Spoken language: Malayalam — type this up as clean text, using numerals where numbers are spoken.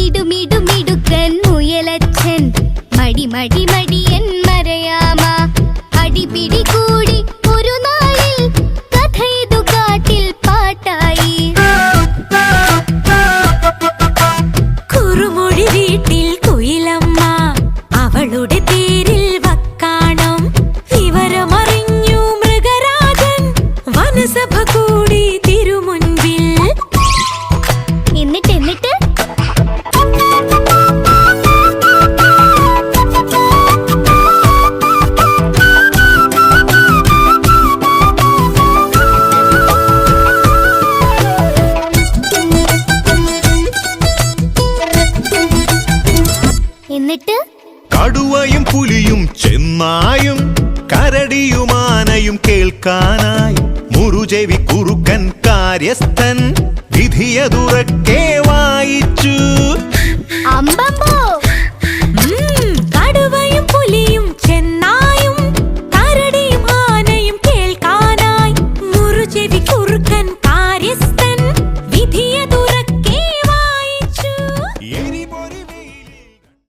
മിടുമിടുക്കൻ മുയലച്ഛൻ മടി മടി മടിയൻ മരയാമ അടിപിടി കൂടി ഒരു നാളിൽ കഥയിതു കാട്ടിൽ പാട്ടായി. കുറുമൊഴി വീട്ടിൽ കുയിലമ്മ അവളുടെ പേരിൽ വക്കാണം വിവരമറിഞ്ഞു മൃഗരാജൻ വനസഭ കൂടി തിരുമുൻപിൽ. എന്നിട്ട് കടുവയും പുലിയും ചെന്നായും കരടിയുമാനയും കേൾക്കാനായി മുറുചെവി കുറുക്കൻ കാര്യസ്ഥൻ വിധിയതുറക്കെ വായി